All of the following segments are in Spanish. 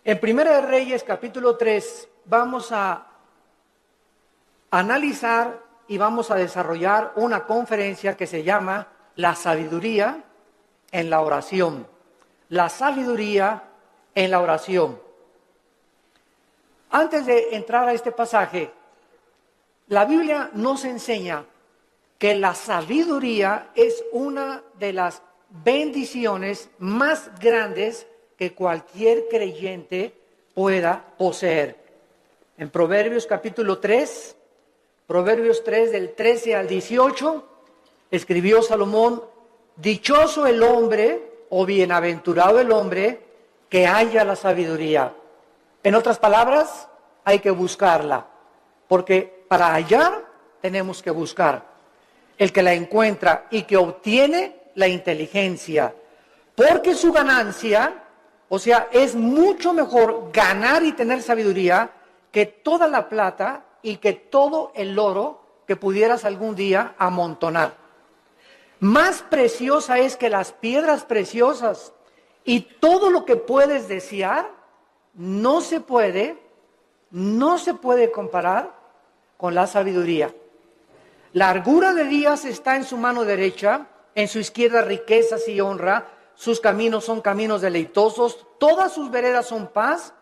En Primera de Reyes, capítulo 3, vamos a analizar y vamos a desarrollar una conferencia que se llama La sabiduría en la oración. La sabiduría en la oración. Antes de entrar a este pasaje, la Biblia nos enseña que la sabiduría es una de las bendiciones más grandes que cualquier creyente pueda poseer. En Proverbios capítulo 3, Proverbios 3 del 13 al 18, escribió Salomón: dichoso el hombre o bienaventurado el hombre que haya la sabiduría. En otras palabras, hay que buscarla, porque para hallar tenemos que buscar. El que la encuentra y que obtiene la inteligencia, porque su ganancia, o sea, es mucho mejor ganar y tener sabiduría que toda la plata y que todo el oro que pudieras algún día amontonar. Más preciosa es que las piedras preciosas, y todo lo que puedes desear no se puede comparar con la sabiduría. Largura de días está en su mano derecha, en su izquierda riquezas y honra. Sus caminos son caminos deleitosos, todas sus veredas son paz.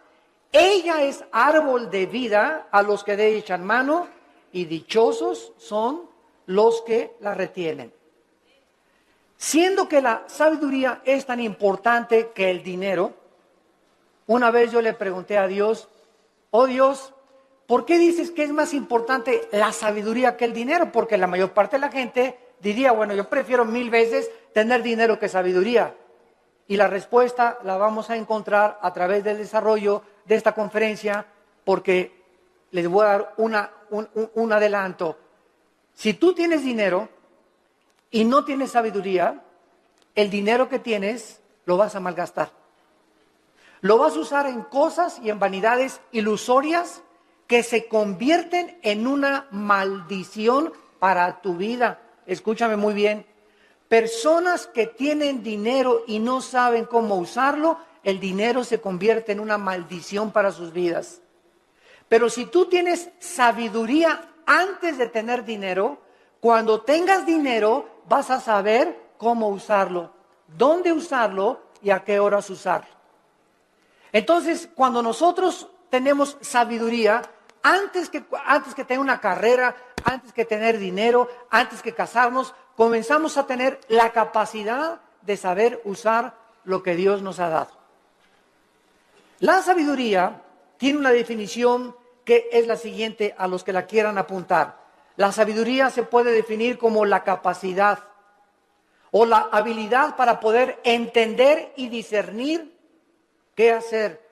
Ella es árbol de vida a los que de ella echan mano, y dichosos son los que la retienen. Siendo que la sabiduría es tan importante que el dinero, una vez yo le pregunté a Dios: oh Dios, ¿por qué dices que es más importante la sabiduría que el dinero? Porque la mayor parte de la gente diría: bueno, yo prefiero 1000 veces tener dinero que sabiduría. Y la respuesta la vamos a encontrar a través del desarrollo de esta conferencia, porque les voy a dar un adelanto. Si tú tienes dinero y no tienes sabiduría, el dinero que tienes lo vas a malgastar. Lo vas a usar en cosas y en vanidades ilusorias que se convierten en una maldición para tu vida. Escúchame muy bien. Personas que tienen dinero y no saben cómo usarlo, el dinero se convierte en una maldición para sus vidas. Pero si tú tienes sabiduría antes de tener dinero, cuando tengas dinero vas a saber cómo usarlo, dónde usarlo y a qué horas usarlo. Entonces, cuando nosotros tenemos sabiduría, antes que tener una carrera, antes que tener dinero, antes que casarnos, comenzamos a tener la capacidad de saber usar lo que Dios nos ha dado. La sabiduría tiene una definición que es la siguiente, a los que la quieran apuntar. La sabiduría se puede definir como la capacidad o la habilidad para poder entender y discernir qué hacer,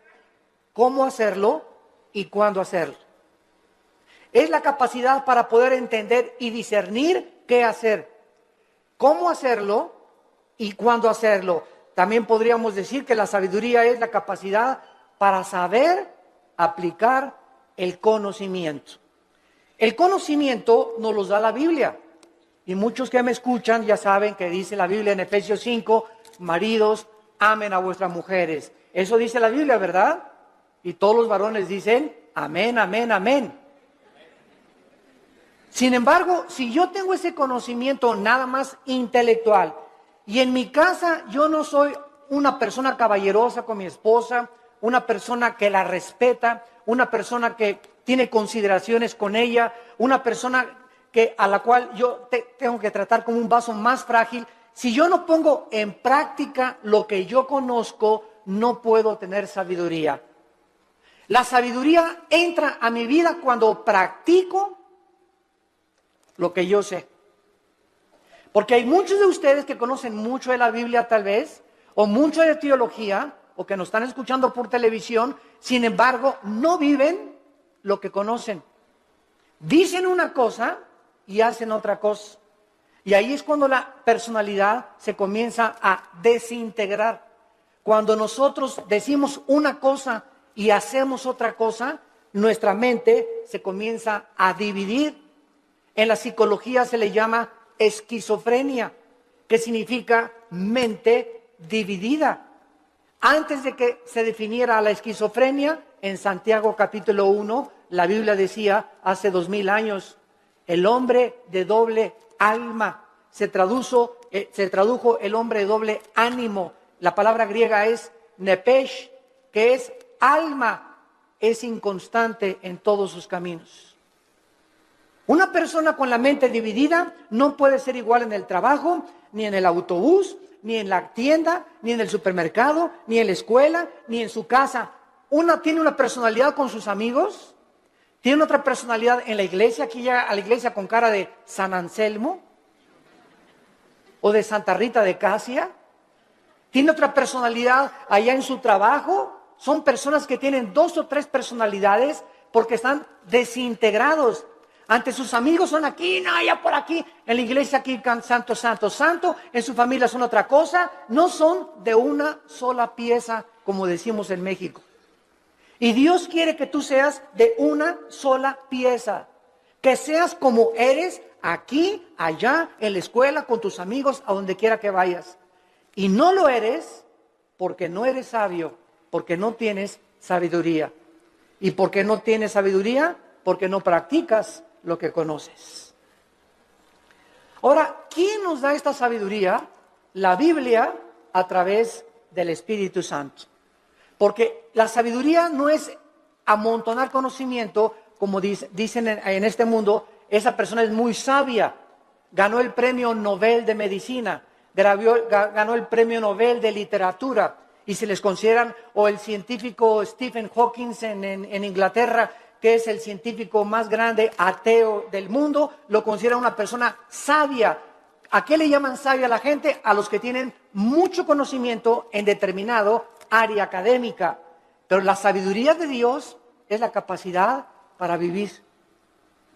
cómo hacerlo y cuándo hacerlo. Es la capacidad para poder entender y discernir qué hacer, cómo hacerlo y cuándo hacerlo. También podríamos decir que la sabiduría es la capacidad para saber aplicar el conocimiento. El conocimiento nos lo da la Biblia. Y muchos que me escuchan ya saben que dice la Biblia en Efesios 5, maridos, amen a vuestras mujeres. Eso dice la Biblia, ¿verdad? Y todos los varones dicen, amén, amén, amén. Sin embargo, si yo tengo ese conocimiento nada más intelectual, y en mi casa yo no soy una persona caballerosa con mi esposa, una persona que la respeta, una persona que tiene consideraciones con ella, una persona a la cual yo tengo que tratar como un vaso más frágil, si yo no pongo en práctica lo que yo conozco, no puedo tener sabiduría. La sabiduría entra a mi vida cuando practico lo que yo sé. Porque hay muchos de ustedes que conocen mucho de la Biblia tal vez, o mucho de teología, o que nos están escuchando por televisión, sin embargo, no viven lo que conocen. Dicen una cosa y hacen otra cosa. Y ahí es cuando la personalidad se comienza a desintegrar. Cuando nosotros decimos una cosa y hacemos otra cosa, nuestra mente se comienza a dividir. En la psicología se le llama esquizofrenia, que significa mente dividida. Antes de que se definiera la esquizofrenia, en Santiago capítulo 1, la Biblia decía, hace 2000 años, el hombre de doble alma. Se tradujo el hombre de doble ánimo. La palabra griega es nepesh, que es alma, es inconstante en todos sus caminos. Una persona con la mente dividida no puede ser igual en el trabajo, ni en el autobús, ni en la tienda, ni en el supermercado, ni en la escuela, ni en su casa. Una tiene una personalidad con sus amigos, tiene otra personalidad en la iglesia, aquí llega a la iglesia con cara de San Anselmo o de Santa Rita de Casia. Tiene otra personalidad allá en su trabajo. Son personas que tienen 2 o 3 personalidades porque están desintegrados. Ante sus amigos son aquí, no, allá por aquí. En la iglesia aquí santo, santo, santo. En su familia son otra cosa. No son de una sola pieza, como decimos en México. Y Dios quiere que tú seas de una sola pieza. Que seas como eres aquí, allá, en la escuela, con tus amigos, a donde quiera que vayas. Y no lo eres porque no eres sabio, porque no tienes sabiduría. ¿Y por qué no tienes sabiduría? Porque no practicas lo que conoces. Ahora, ¿quién nos da esta sabiduría? La Biblia a través del Espíritu Santo. Porque la sabiduría no es amontonar conocimiento, como dicen en este mundo, esa persona es muy sabia, ganó el premio Nobel de Medicina, ganó el premio Nobel de Literatura, y se les consideran, o el científico Stephen Hawking en Inglaterra, que es el científico más grande ateo del mundo, lo considera una persona sabia. ¿A qué le llaman sabia a la gente? A los que tienen mucho conocimiento en determinado área académica. Pero la sabiduría de Dios es la capacidad para vivir,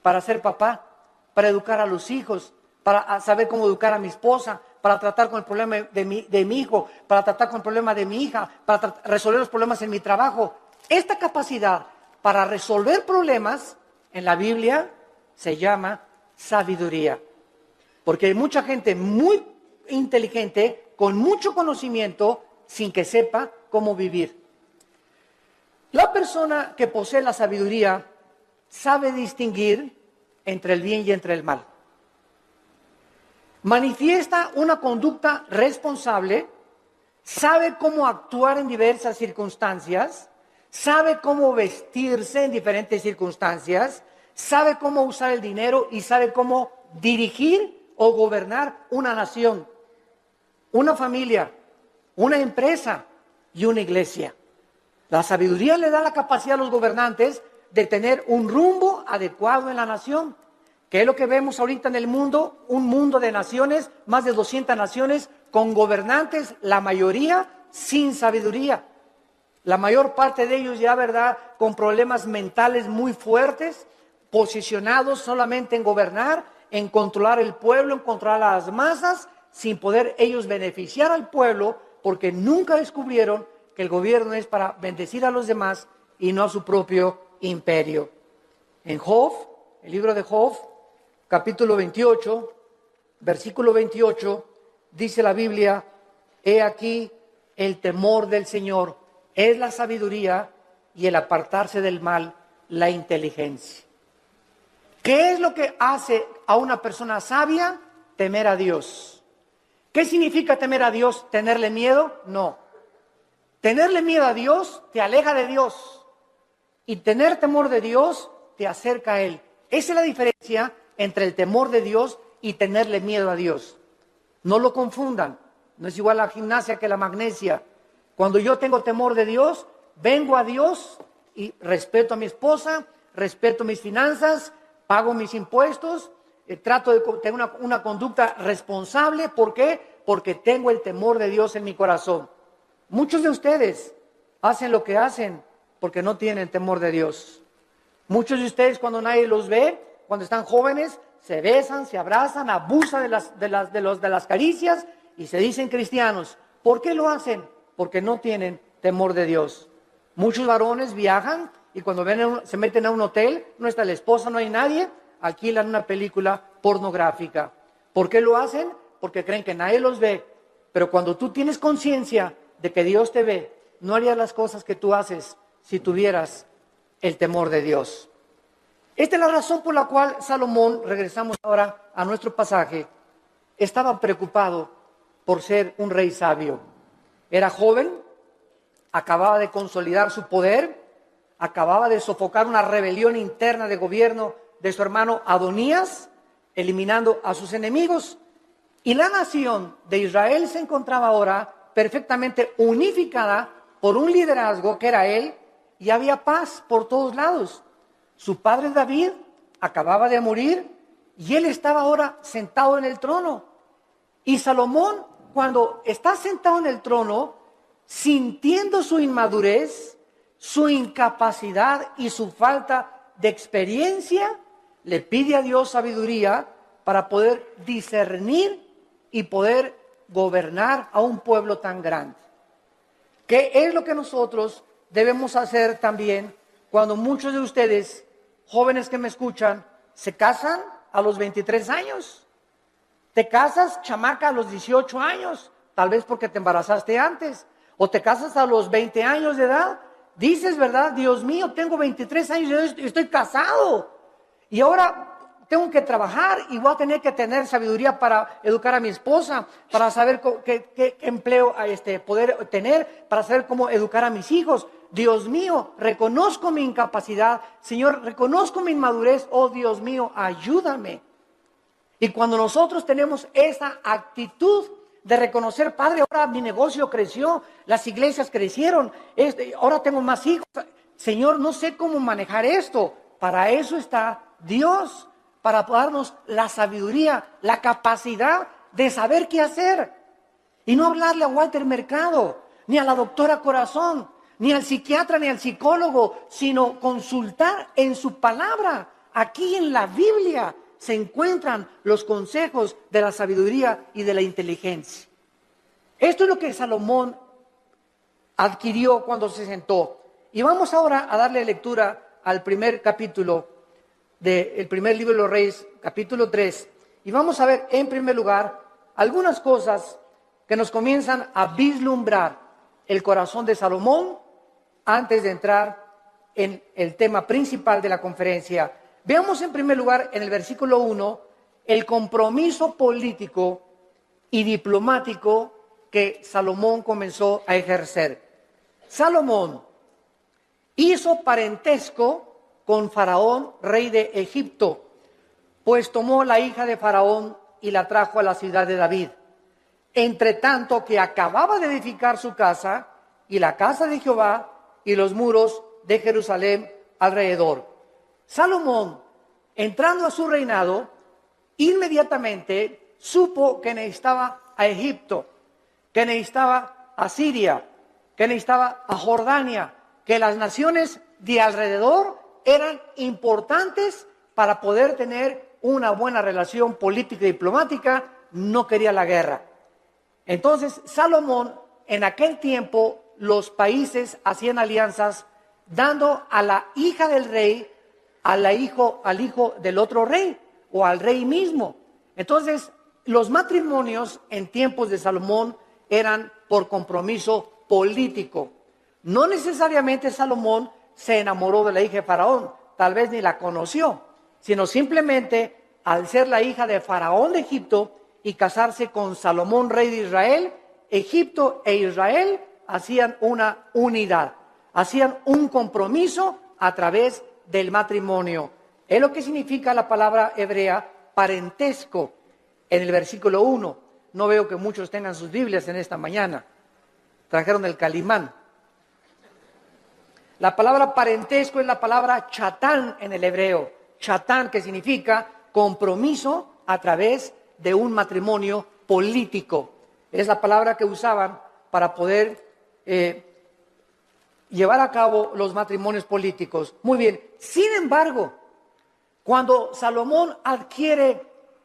para ser papá, para educar a los hijos, para saber cómo educar a mi esposa, para tratar con el problema de mi hijo, para tratar con el problema de mi hija, para resolver los problemas en mi trabajo. Esta capacidad para resolver problemas en la Biblia se llama sabiduría. Porque hay mucha gente muy inteligente, con mucho conocimiento, sin que sepa cómo vivir. La persona que posee la sabiduría sabe distinguir entre el bien y entre el mal. Manifiesta una conducta responsable, sabe cómo actuar en diversas circunstancias, sabe cómo vestirse en diferentes circunstancias, sabe cómo usar el dinero y sabe cómo dirigir o gobernar una nación, una familia, una empresa y una iglesia. La sabiduría le da la capacidad a los gobernantes de tener un rumbo adecuado en la nación, que es lo que vemos ahorita en el mundo, un mundo de naciones, más de 200 naciones, con gobernantes, la mayoría sin sabiduría. La mayor parte de ellos ya, ¿verdad?, con problemas mentales muy fuertes, posicionados solamente en gobernar, en controlar el pueblo, en controlar a las masas, sin poder ellos beneficiar al pueblo, porque nunca descubrieron que el gobierno es para bendecir a los demás y no a su propio imperio. En Job, el libro de Job, capítulo 28, versículo 28, dice la Biblia: he aquí el temor del Señor es la sabiduría y el apartarse del mal la inteligencia. ¿Qué es lo que hace a una persona sabia? Temer a Dios. ¿Qué significa temer a Dios? ¿Tenerle miedo? No. Tenerle miedo a Dios te aleja de Dios. Y tener temor de Dios te acerca a Él. Esa es la diferencia entre el temor de Dios y tenerle miedo a Dios. No lo confundan. No es igual la gimnasia que la magnesia. Cuando yo tengo temor de Dios, vengo a Dios y respeto a mi esposa, respeto mis finanzas, pago mis impuestos, trato de tener una conducta responsable. ¿Por qué? Porque tengo el temor de Dios en mi corazón. Muchos de ustedes hacen lo que hacen porque no tienen temor de Dios. Muchos de ustedes, cuando nadie los ve, cuando están jóvenes, se besan, se abrazan, abusan de las caricias y se dicen cristianos. ¿Por qué lo hacen? Porque no tienen temor de Dios. Muchos varones viajan y cuando se meten a un hotel, no está la esposa, no hay nadie, alquilan una película pornográfica. ¿Por qué lo hacen? Porque creen que nadie los ve. Pero cuando tú tienes conciencia de que Dios te ve, no harías las cosas que tú haces si tuvieras el temor de Dios. Esta es la razón por la cual Salomón, regresamos ahora a nuestro pasaje, estaba preocupado por ser un rey sabio. Era joven, acababa de consolidar su poder, acababa de sofocar una rebelión interna de gobierno de su hermano Adonías, eliminando a sus enemigos. Y la nación de Israel se encontraba ahora perfectamente unificada por un liderazgo que era él, y había paz por todos lados. Su padre David acababa de morir y él estaba ahora sentado en el trono. Y Salomón, cuando está sentado en el trono, sintiendo su inmadurez, su incapacidad y su falta de experiencia, le pide a Dios sabiduría para poder discernir y poder gobernar a un pueblo tan grande. ¿Qué es lo que nosotros debemos hacer también cuando muchos de ustedes, jóvenes que me escuchan, se casan a los 23 años? Te casas, chamaca, a los 18 años, tal vez porque te embarazaste antes, o te casas a los 20 años de edad. Dices, ¿verdad? Dios mío, tengo 23 años y estoy casado. Y ahora tengo que trabajar y voy a tener que tener sabiduría para educar a mi esposa, para saber qué empleo poder tener, para saber cómo educar a mis hijos. Dios mío, reconozco mi incapacidad. Señor, reconozco mi inmadurez. Oh, Dios mío, ayúdame. Y cuando nosotros tenemos esa actitud de reconocer, Padre, ahora mi negocio creció, las iglesias crecieron, ahora tengo más hijos. Señor, no sé cómo manejar esto. Para eso está Dios, para darnos la sabiduría, la capacidad de saber qué hacer. Y no hablarle a Walter Mercado, ni a la doctora Corazón, ni al psiquiatra, ni al psicólogo, sino consultar en su palabra. Aquí en la Biblia se encuentran los consejos de la sabiduría y de la inteligencia. Esto es lo que Salomón adquirió cuando se sentó. Y vamos ahora a darle lectura al primer capítulo del primer libro de los Reyes, capítulo 3. Y vamos a ver en primer lugar algunas cosas que nos comienzan a vislumbrar el corazón de Salomón antes de entrar en el tema principal de la conferencia. Veamos en primer lugar en el versículo 1 el compromiso político y diplomático que Salomón comenzó a ejercer. Salomón hizo parentesco con Faraón, rey de Egipto, pues tomó la hija de Faraón y la trajo a la ciudad de David. Entre tanto que acababa de edificar su casa y la casa de Jehová y los muros de Jerusalén alrededor. Salomón, entrando a su reinado, inmediatamente supo que necesitaba a Egipto, que necesitaba a Siria, que necesitaba a Jordania, que las naciones de alrededor eran importantes para poder tener una buena relación política y diplomática. No quería la guerra. Entonces, Salomón, en aquel tiempo, los países hacían alianzas dando a la hija del rey al hijo del otro rey o al rey mismo. Entonces, los matrimonios en tiempos de Salomón eran por compromiso político. No necesariamente Salomón se enamoró de la hija de Faraón, tal vez ni la conoció, sino simplemente al ser la hija de Faraón de Egipto y casarse con Salomón, rey de Israel, Egipto e Israel hacían una unidad, hacían un compromiso a través del matrimonio. Es lo que significa la palabra hebrea parentesco en el versículo 1. No veo que muchos tengan sus Biblias en esta mañana. Trajeron el Calimán. La palabra parentesco es la palabra chatán en el hebreo. Chatán, que significa compromiso a través de un matrimonio político. Es la palabra que usaban para poder llevar a cabo los matrimonios políticos. Muy bien. Sin embargo, cuando Salomón adquiere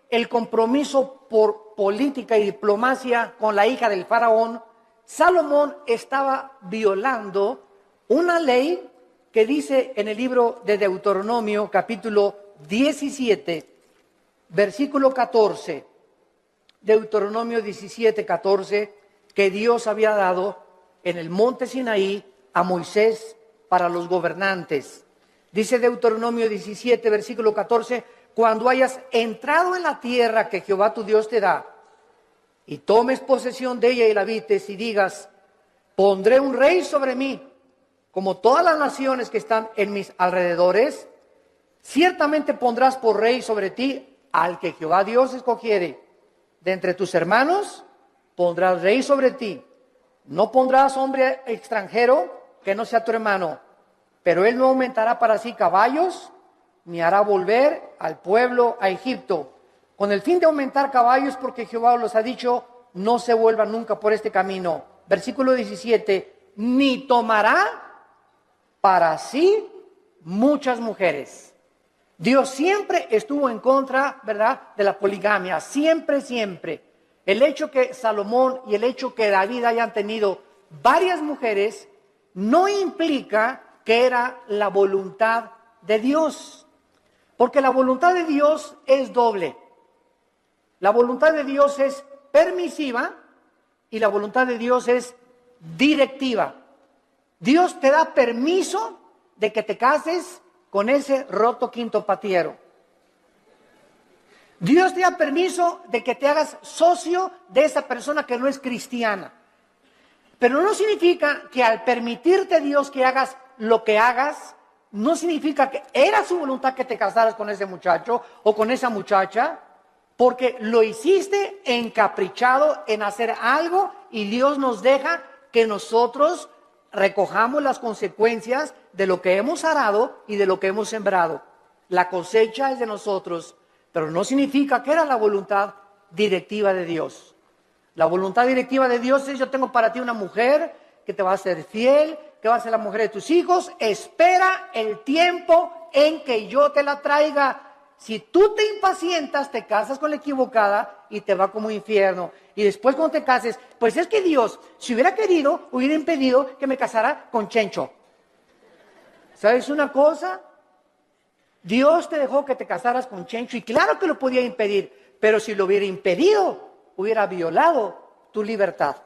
el compromiso por política y diplomacia con la hija del faraón, Salomón estaba violando una ley que dice en el libro de Deuteronomio, capítulo 17, versículo 14. Deuteronomio 17, 14, que Dios había dado en el monte Sinaí a Moisés para los gobernantes. Dice Deuteronomio 17, versículo 14, cuando hayas entrado en la tierra que Jehová tu Dios te da, y tomes posesión de ella y la habites, y digas, pondré un rey sobre mí, como todas las naciones que están en mis alrededores, ciertamente pondrás por rey sobre ti al que Jehová Dios escogiere. De entre tus hermanos pondrás rey sobre ti. No pondrás hombre extranjero que no sea tu hermano, pero él no aumentará para sí caballos, ni hará volver al pueblo a Egipto, con el fin de aumentar caballos, porque Jehová los ha dicho, no se vuelvan nunca por este camino. Versículo 17, ni tomará para sí muchas mujeres. Dios siempre estuvo en contra, ¿verdad?, de la poligamia, siempre, siempre. El hecho que Salomón y el hecho que David hayan tenido varias mujeres no implica que era la voluntad de Dios, porque la voluntad de Dios es doble. La voluntad de Dios es permisiva y la voluntad de Dios es directiva. Dios te da permiso de que te cases con ese roto quintopatiero. Dios te da permiso de que te hagas socio de esa persona que no es cristiana. Pero no significa que al permitirte Dios que hagas lo que hagas, no significa que era su voluntad que te casaras con ese muchacho o con esa muchacha, porque lo hiciste encaprichado en hacer algo y Dios nos deja que nosotros recojamos las consecuencias de lo que hemos arado y de lo que hemos sembrado. La cosecha es de nosotros, pero no significa que era la voluntad directiva de Dios. La voluntad directiva de Dios es: yo tengo para ti una mujer que te va a ser fiel, que va a ser la mujer de tus hijos, espera el tiempo en que yo te la traiga. Si tú te impacientas, te casas con la equivocada y te va como infierno. Y después cuando te cases, pues es que Dios, si hubiera querido, hubiera impedido que me casara con Chencho. ¿Sabes una cosa? Dios te dejó que te casaras con Chencho y claro que lo podía impedir, pero si lo hubiera impedido, hubiera violado tu libertad,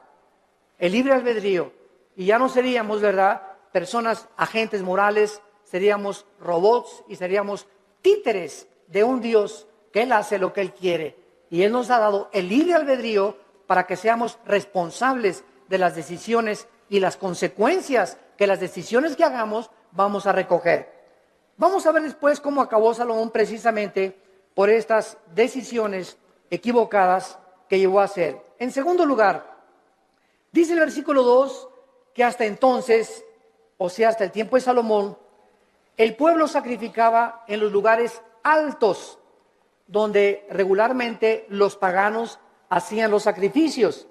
el libre albedrío. Y ya no seríamos, ¿verdad?, personas, agentes morales, seríamos robots y seríamos títeres de un Dios que Él hace lo que Él quiere. Y Él nos ha dado el libre albedrío para que seamos responsables de las decisiones y las consecuencias que las decisiones que hagamos vamos a recoger. Vamos a ver después cómo acabó Salomón precisamente por estas decisiones equivocadas que llevó a hacer. En segundo lugar, dice el versículo 2 que hasta entonces, o sea, hasta el tiempo de Salomón, el pueblo sacrificaba en los lugares altos, donde regularmente los paganos hacían los sacrificios.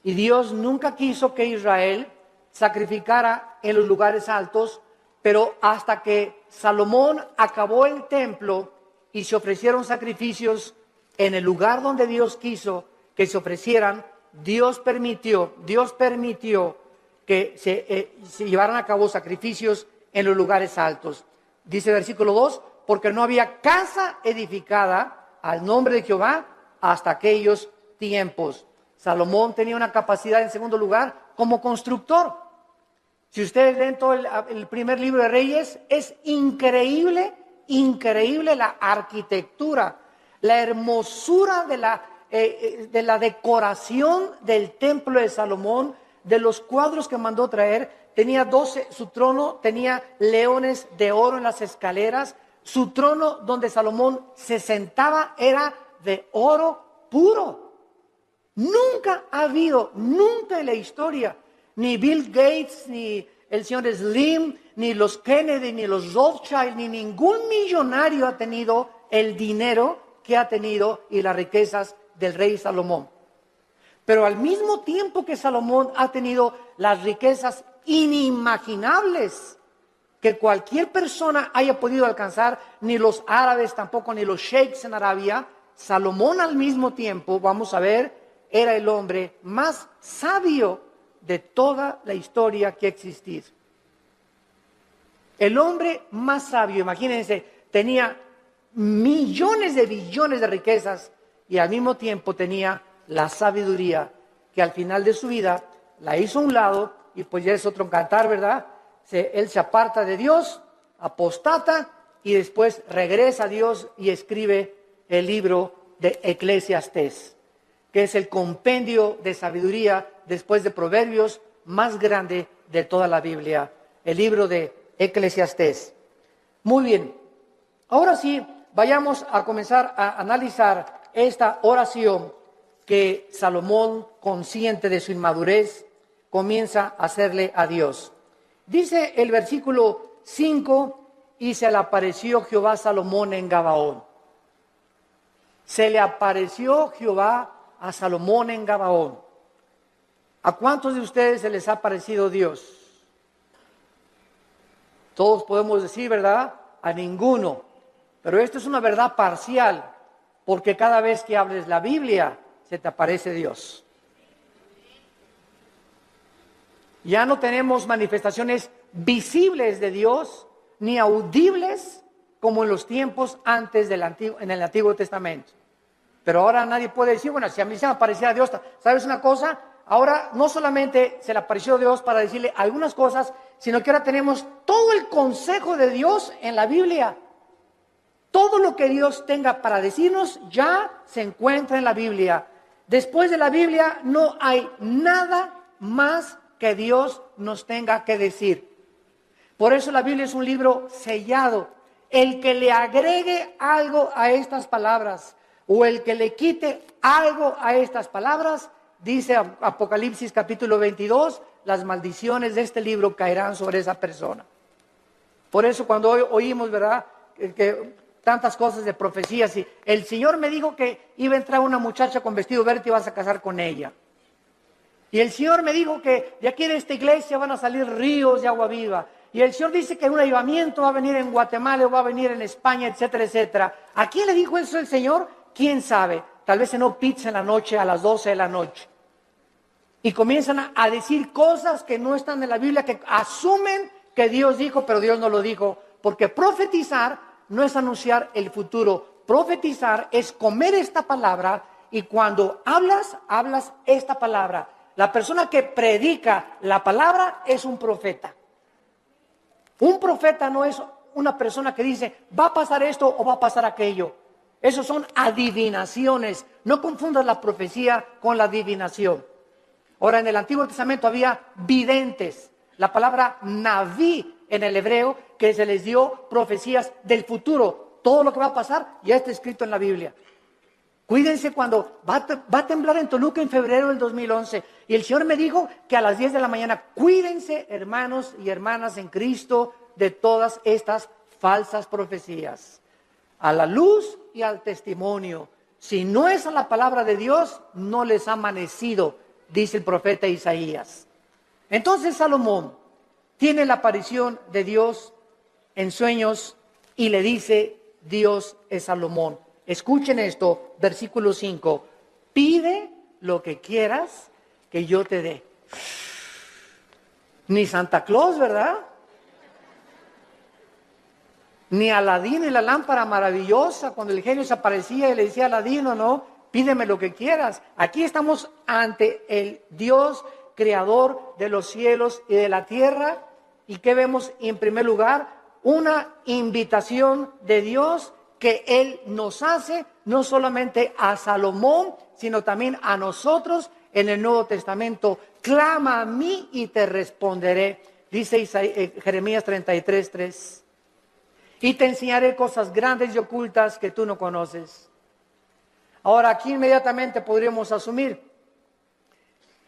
Y Dios nunca quiso que Israel sacrificara en los lugares altos, pero hasta que Salomón acabó el templo y se ofrecieron sacrificios en el lugar donde Dios quiso que se ofrecieran, Dios permitió que se llevaran a cabo sacrificios en los lugares altos. Dice el versículo 2, porque no había casa edificada al nombre de Jehová hasta aquellos tiempos. Salomón tenía una capacidad, en segundo lugar, como constructor. Si ustedes leen todo el primer libro de Reyes, es increíble la arquitectura, la hermosura de la decoración del templo de Salomón, de los cuadros que mandó traer. Tenía 12, su trono tenía leones de oro en las escaleras. Su trono donde Salomón se sentaba era de oro puro. Nunca ha habido, nunca en la historia, ni Bill Gates, ni el señor Slim, ni los Kennedy, ni los Rothschild, ni ningún millonario ha tenido el dinero que ha tenido y las riquezas del rey Salomón. Pero al mismo tiempo que Salomón ha tenido las riquezas inimaginables que cualquier persona haya podido alcanzar, ni los árabes tampoco, ni los sheiks en Arabia, Salomón al mismo tiempo, vamos a ver, era el hombre más sabio de toda la historia que ha existido. El hombre más sabio, imagínense, tenía millones de billones de riquezas y al mismo tiempo tenía la sabiduría que al final de su vida la hizo a un lado y pues ya es otro cantar, ¿verdad? Él se aparta de Dios, apostata y después regresa a Dios y escribe el libro de Eclesiastés, que es el compendio de sabiduría después de Proverbios más grande de toda la Biblia, el libro de Eclesiastés. Muy bien, ahora sí, vayamos a comenzar a analizar esta oración que Salomón, consciente de su inmadurez, comienza a hacerle a Dios. Dice el versículo 5, y se le apareció Jehová a Salomón en Gabaón. Se le apareció Jehová a Salomón en Gabaón. ¿A cuántos de ustedes se les ha aparecido Dios? Todos podemos decir, ¿verdad? A ninguno. Pero esto es una verdad parcial, porque cada vez que hables la Biblia, se te aparece Dios. Ya no tenemos manifestaciones visibles de Dios, ni audibles, como en los tiempos antes en el Antiguo Testamento. Pero ahora nadie puede decir, bueno, si a mí se me aparecía Dios, ¿sabes una cosa? Ahora no solamente se le apareció Dios para decirle algunas cosas, sino que ahora tenemos todo el consejo de Dios en la Biblia. Todo lo que Dios tenga para decirnos ya se encuentra en la Biblia. Después de la Biblia no hay nada más que Dios nos tenga que decir. Por eso la Biblia es un libro sellado. El que le agregue algo a estas palabras o el que le quite algo a estas palabras, dice Apocalipsis capítulo 22, las maldiciones de este libro caerán sobre esa persona. Por eso cuando oímos, ¿verdad?, que tantas cosas de profecías, y el Señor me dijo que iba a entrar una muchacha con vestido verde y vas a casar con ella. Y el Señor me dijo que de aquí de esta iglesia van a salir ríos de agua viva. Y el Señor dice que un avivamiento va a venir en Guatemala o va a venir en España, etcétera, etcétera. ¿A quién le dijo eso el Señor? ¿Quién sabe? Tal vez cenó pizza en la noche a las 12 de la noche. Y comienzan a decir cosas que no están en la Biblia, que asumen que Dios dijo, pero Dios no lo dijo. Porque profetizar no es anunciar el futuro. Profetizar es comer esta palabra y cuando hablas esta palabra. La persona que predica la palabra es un profeta. Un profeta no es una persona que dice, va a pasar esto o va a pasar aquello. Esos son adivinaciones. No confundas la profecía con la adivinación. Ahora, en el Antiguo Testamento había videntes. La palabra naví en el hebreo, que se les dio profecías del futuro. Todo lo que va a pasar ya está escrito en la Biblia. Cuídense cuando va a temblar en Toluca en febrero del 2011. Y el Señor me dijo que a las 10 de la mañana, cuídense, hermanos y hermanas en Cristo, de todas estas falsas profecías. A la luz y al testimonio. Si no es a la palabra de Dios, no les ha amanecido, dice el profeta Isaías. Entonces Salomón tiene la aparición de Dios en sueños y le dice, Dios es Salomón. Escuchen esto, versículo 5. Pide lo que quieras que yo te dé. Ni Santa Claus, ¿verdad? Ni Aladín y la lámpara maravillosa, cuando el genio se aparecía y le decía a Aladín, no, pídeme lo que quieras. Aquí estamos ante el Dios creador de los cielos y de la tierra. ¿Y qué vemos en primer lugar? Una invitación de Dios que Él nos hace, no solamente a Salomón, sino también a nosotros en el Nuevo Testamento. Clama a mí y te responderé, dice Jeremías 33:3. Y te enseñaré cosas grandes y ocultas que tú no conoces. Ahora aquí inmediatamente podríamos asumir,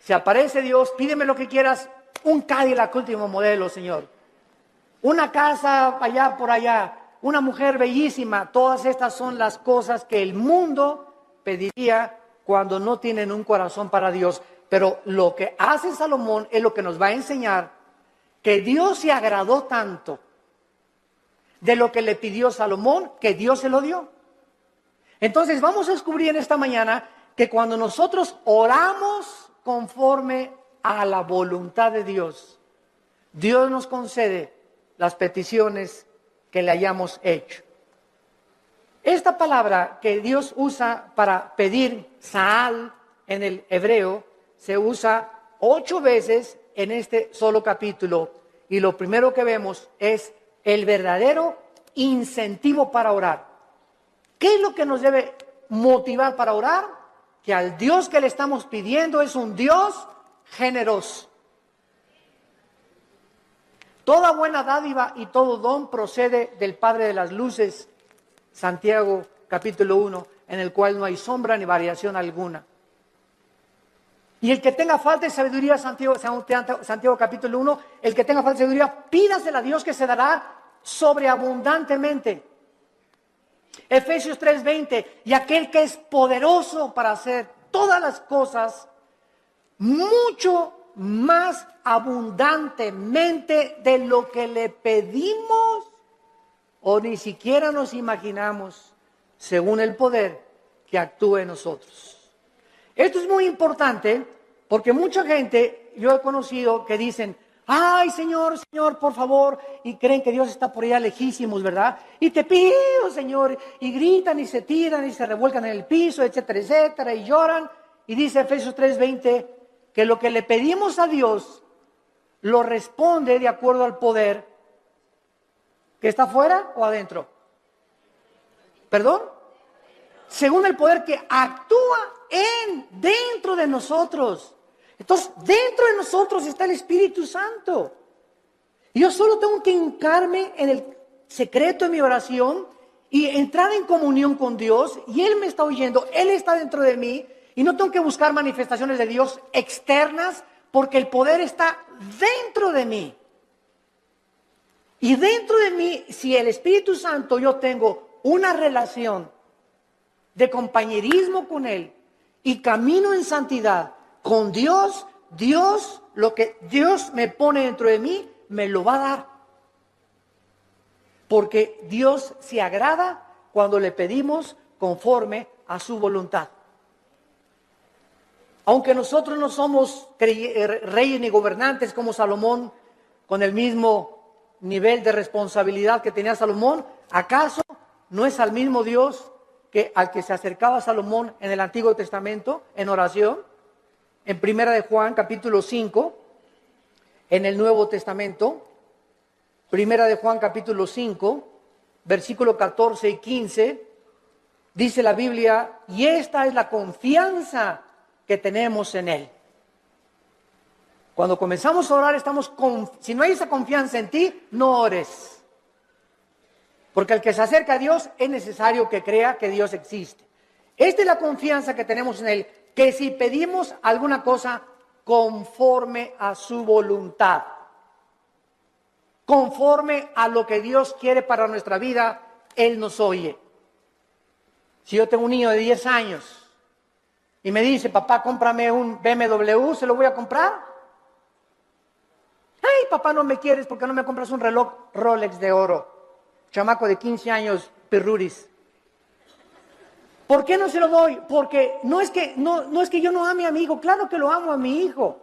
si aparece Dios, pídeme lo que quieras, un Cadillac último modelo, Señor. Una casa allá por allá, una mujer bellísima. Todas estas son las cosas que el mundo pediría cuando no tienen un corazón para Dios. Pero lo que hace Salomón es lo que nos va a enseñar que Dios se agradó tanto de lo que le pidió Salomón, que Dios se lo dio. Entonces vamos a descubrir en esta mañana que cuando nosotros oramos conforme a la voluntad de Dios, Dios nos concede las peticiones que le hayamos hecho. Esta palabra que Dios usa para pedir, Saal, en el hebreo, se usa 8 veces en este solo capítulo y lo primero que vemos es el verdadero incentivo para orar. ¿Qué es lo que nos debe motivar para orar? Que al Dios que le estamos pidiendo es un Dios generoso. Toda buena dádiva y todo don procede del Padre de las luces, Santiago capítulo 1, en el cual no hay sombra ni variación alguna. Y el que tenga falta de sabiduría, Santiago capítulo 1, el que tenga falta de sabiduría, pídasela a Dios que se dará sobreabundantemente. Efesios 3:20, y aquel que es poderoso para hacer todas las cosas mucho más abundantemente de lo que le pedimos o ni siquiera nos imaginamos, según el poder que actúa en nosotros. Esto es muy importante porque mucha gente, yo he conocido que dicen, ay Señor, Señor, por favor, y creen que Dios está por allá lejísimos, ¿verdad? Y te pido, Señor, y gritan y se tiran y se revuelcan en el piso, etcétera, etcétera, y lloran. Y dice Efesios 3:20 que lo que le pedimos a Dios lo responde de acuerdo al poder que está afuera o adentro. ¿Perdón? Según el poder que actúa dentro de nosotros. Entonces, dentro de nosotros está el Espíritu Santo. Y yo solo tengo que hincarme en el secreto de mi oración y entrar en comunión con Dios. Y Él me está oyendo, Él está dentro de mí. Y no tengo que buscar manifestaciones de Dios externas porque el poder está dentro de mí. Y dentro de mí, si el Espíritu Santo yo tengo una relación de compañerismo con Él y camino en santidad con Dios, lo que Dios me pone dentro de mí, me lo va a dar. Porque Dios se agrada cuando le pedimos conforme a su voluntad. Aunque nosotros no somos reyes ni gobernantes como Salomón, con el mismo nivel de responsabilidad que tenía Salomón, ¿acaso no es al mismo Dios que al que se acercaba Salomón en el Antiguo Testamento en oración? En Primera de Juan, capítulo 5, en el Nuevo Testamento, Primera de Juan, capítulo 5, versículo 14 y 15, dice la Biblia, y esta es la confianza que tenemos en Él. Cuando comenzamos a orar, si no hay esa confianza en ti, no ores. Porque el que se acerca a Dios es necesario que crea que Dios existe. Esta es la confianza que tenemos en Él, que si pedimos alguna cosa conforme a su voluntad, conforme a lo que Dios quiere para nuestra vida, Él nos oye. Si yo tengo un niño de 10 años y me dice, papá, cómprame un BMW, ¿se lo voy a comprar? Ay, papá, no me quieres porque no me compras un reloj Rolex de oro. Chamaco de 15 años, pirruris. ¿Por qué no se lo doy? Porque no es que yo no ame a mi hijo, claro que lo amo a mi hijo,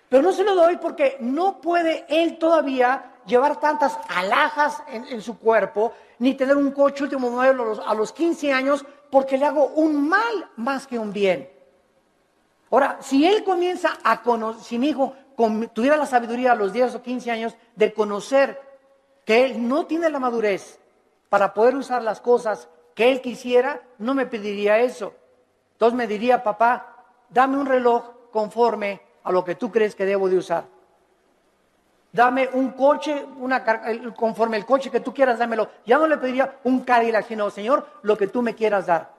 pero no se lo doy porque no puede él todavía llevar tantas alhajas en su cuerpo, ni tener un coche último modelo a los 15 años, porque le hago un mal más que un bien. Ahora, si él comienza a conocer, si mi hijo tuviera la sabiduría a los 10 o 15 años de conocer que él no tiene la madurez para poder usar las cosas que él quisiera, no me pediría eso. Entonces me diría, papá, dame un reloj conforme a lo que tú crees que debo de usar. Dame un coche, conforme el coche que tú quieras, dámelo. Ya no le pediría un Cadillac, sino, Señor, lo que tú me quieras dar.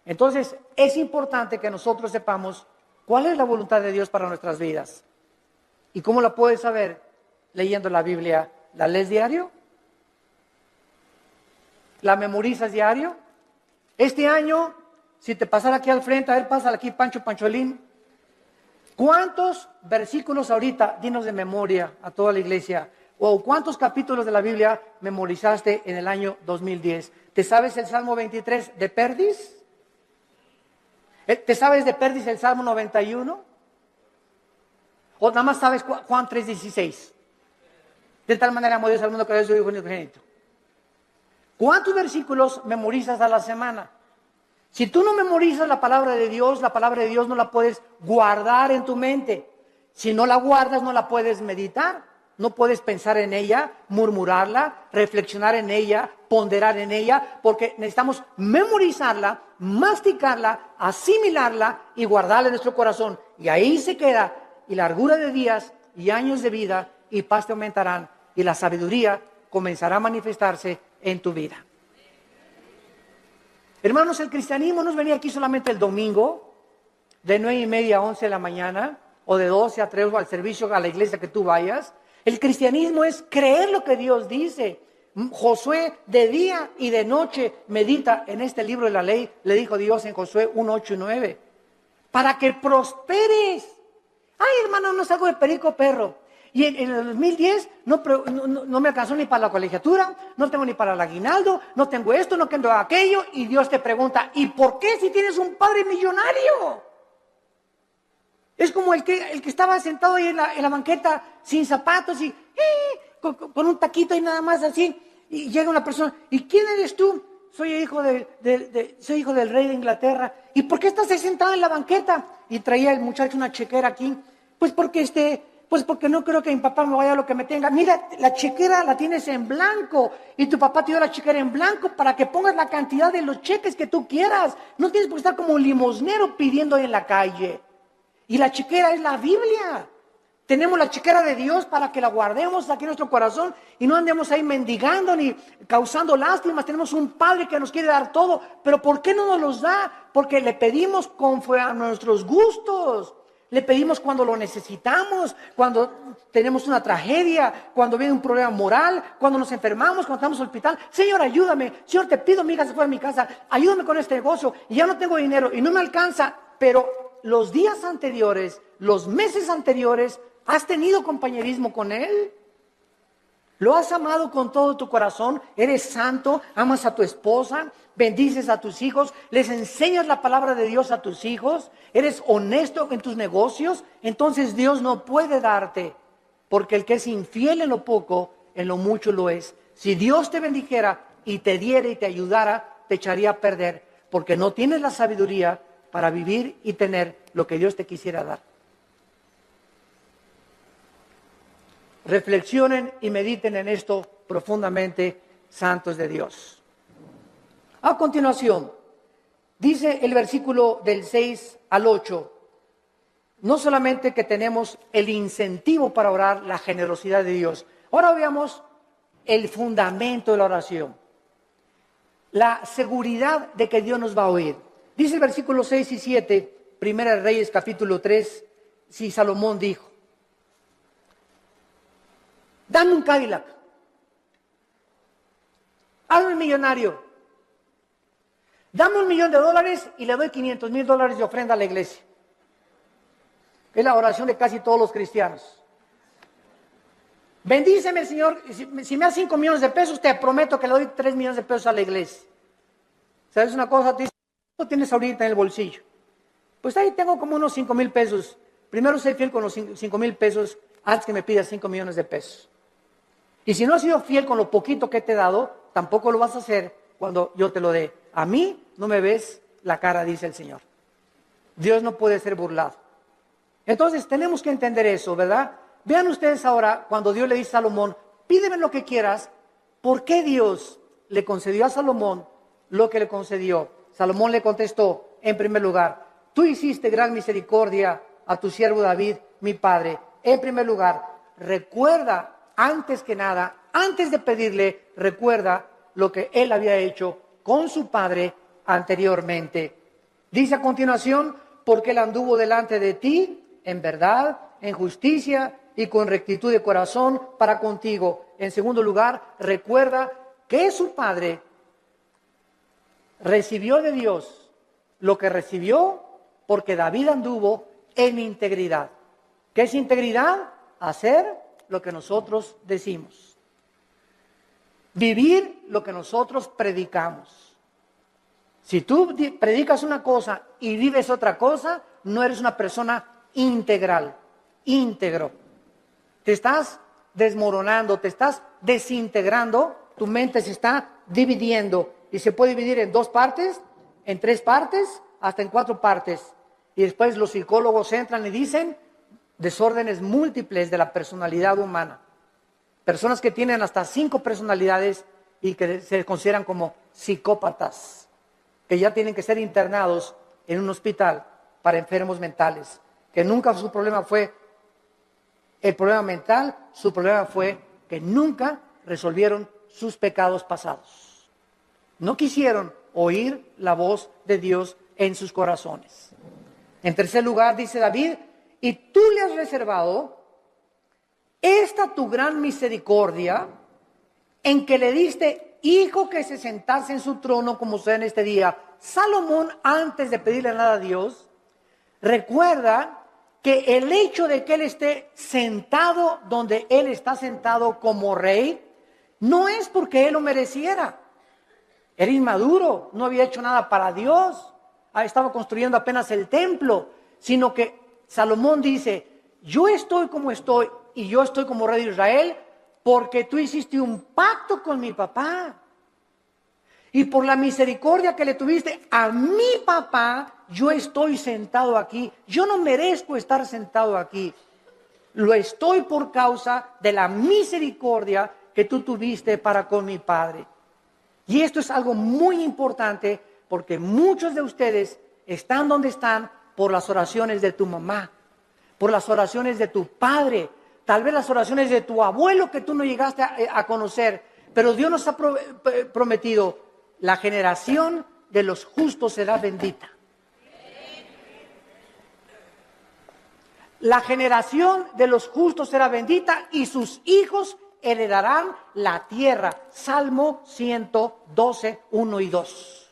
Entonces, es importante que nosotros sepamos cuál es la voluntad de Dios para nuestras vidas. ¿Y cómo la puedes saber? Leyendo la Biblia. ¿La lees diario? ¿La memorizas diario? Este año, si te pasara aquí al frente, a ver, pásala aquí, Pancholín. ¿Cuántos versículos ahorita, dinos de memoria a toda la iglesia, o cuántos capítulos de la Biblia memorizaste en el año 2010? ¿Te sabes el Salmo 23 de Perdis? ¿Te sabes de Perdis el Salmo 91? ¿O nada más sabes Juan 3:16? De tal manera amó Dios al mundo que dio a su Hijo unigénito. ¿Cuántos versículos memorizas a la semana? Si tú no memorizas la palabra de Dios no la puedes guardar en tu mente. Si no la guardas, no la puedes meditar. No puedes pensar en ella, murmurarla, reflexionar en ella, ponderar en ella, porque necesitamos memorizarla, masticarla, asimilarla y guardarla en nuestro corazón. Y ahí se queda, y largura de días y años de vida y paz te aumentarán, y la sabiduría comenzará a manifestarse en tu vida. Hermanos, el cristianismo no es venir aquí solamente el domingo, de 9:30 a 11 de la mañana, o de 12 a 3 o al servicio a la iglesia que tú vayas. El cristianismo es creer lo que Dios dice. Josué de día y de noche medita en este libro de la ley, le dijo Dios en Josué 1, 8 y 9, para que prosperes. Ay, hermano, no salgo de perico perro. Y en el 2010 no me alcanzó ni para la colegiatura, no tengo ni para el aguinaldo, no tengo esto, no tengo aquello. Y Dios te pregunta, ¿y por qué si tienes un padre millonario? Es como el que estaba sentado ahí en la banqueta sin zapatos y con un taquito y nada más así. Y llega una persona, ¿y quién eres tú? Soy hijo soy hijo del rey de Inglaterra. ¿Y por qué estás ahí sentado en la banqueta? Y traía el muchacho una chequera aquí. Pues porque no creo que mi papá me vaya a lo que me tenga. Mira, la chequera la tienes en blanco y tu papá te dio la chequera en blanco para que pongas la cantidad de los cheques que tú quieras. No tienes por qué estar como un limosnero pidiendo en la calle. Y la chequera es la Biblia. Tenemos la chequera de Dios para que la guardemos aquí en nuestro corazón y no andemos ahí mendigando ni causando lástimas. Tenemos un Padre que nos quiere dar todo, pero ¿por qué no nos los da? Porque le pedimos conforme a nuestros gustos. Le pedimos cuando lo necesitamos, cuando tenemos una tragedia, cuando viene un problema moral, cuando nos enfermamos, cuando estamos en el hospital. Señor, ayúdame. Señor, te pido, mi hija se fue de mi casa. Ayúdame con este negocio. Y ya no tengo dinero y no me alcanza. Pero los días anteriores, los meses anteriores, ¿has tenido compañerismo con Él? ¿Lo has amado con todo tu corazón? ¿Eres santo? ¿Amas a tu esposa? ¿Bendices a tus hijos? ¿Les enseñas la palabra de Dios a tus hijos? ¿Eres honesto en tus negocios? Entonces Dios no puede darte, porque el que es infiel en lo poco, en lo mucho lo es. Si Dios te bendijera y te diera y te ayudara, te echaría a perder, porque no tienes la sabiduría para vivir y tener lo que Dios te quisiera dar. Reflexionen y mediten en esto profundamente, santos de Dios. A continuación, dice el versículo del 6 al 8, no solamente que tenemos el incentivo para orar, la generosidad de Dios. Ahora veamos el fundamento de la oración, la seguridad de que Dios nos va a oír. Dice el versículo 6 y 7, Primera de Reyes capítulo 3, si Salomón dijo, dame un Cadillac, hazme millonario, dame $1,000,000 y le doy $500,000 de ofrenda a la iglesia. Es la oración de casi todos los cristianos. Bendíceme, Señor, si me das 5 millones de pesos, te prometo que le doy 3 millones de pesos a la iglesia. ¿Sabes una cosa? Te dice, ¿cuánto tienes ahorita en el bolsillo? Pues ahí tengo como unos 5,000 pesos. Primero sé fiel con los 5,000 pesos antes que me pidas 5 millones de pesos. Y si no has sido fiel con lo poquito que te he dado, tampoco lo vas a hacer cuando yo te lo dé. A mí no me ves la cara, dice el Señor. Dios no puede ser burlado. Entonces tenemos que entender eso, ¿verdad? Vean ustedes ahora cuando Dios le dice a Salomón, pídeme lo que quieras. ¿Por qué Dios le concedió a Salomón lo que le concedió? Salomón le contestó, en primer lugar, tú hiciste gran misericordia a tu siervo David, mi padre. En primer lugar, recuerda, antes que nada, antes de pedirle, recuerda lo que él había hecho con su padre anteriormente. Dice a continuación, porque él anduvo delante de ti en verdad, en justicia y con rectitud de corazón para contigo. En segundo lugar, recuerda que su padre recibió de Dios lo que recibió porque David anduvo en integridad. ¿Qué es integridad? Hacer lo que nosotros decimos. Vivir lo que nosotros predicamos. Si tú predicas una cosa y vives otra cosa, no eres una persona integral, íntegro. Te estás desmoronando, te estás desintegrando, tu mente se está dividiendo y se puede dividir en 2 partes, en 3 partes, hasta en 4 partes. Y después los psicólogos entran y dicen, desórdenes múltiples de la personalidad humana. Personas que tienen hasta 5 personalidades y que se consideran como psicópatas, que ya tienen que ser internados en un hospital para enfermos mentales, que nunca su problema fue el problema mental, su problema fue que nunca resolvieron sus pecados pasados. No quisieron oír la voz de Dios en sus corazones. En tercer lugar, dice David, y tú le has reservado esta tu gran misericordia en que le diste hijo que se sentase en su trono como sucede en este día. Salomón, antes de pedirle nada a Dios, recuerda que el hecho de que él esté sentado donde él está sentado como rey, no es porque él lo mereciera. Era inmaduro, no había hecho nada para Dios, estaba construyendo apenas el templo, sino que Salomón dice, yo estoy como estoy y yo estoy como rey de Israel porque tú hiciste un pacto con mi papá. Y por la misericordia que le tuviste a mi papá, yo estoy sentado aquí. Yo no merezco estar sentado aquí. Lo estoy por causa de la misericordia que tú tuviste para con mi padre. Y esto es algo muy importante porque muchos de ustedes están donde están por las oraciones de tu mamá, por las oraciones de tu padre, tal vez las oraciones de tu abuelo que tú no llegaste a conocer. Pero Dios nos ha prometido, la generación de los justos será bendita. La generación de los justos será bendita y sus hijos heredarán la tierra. Salmo 112, 1 y 2.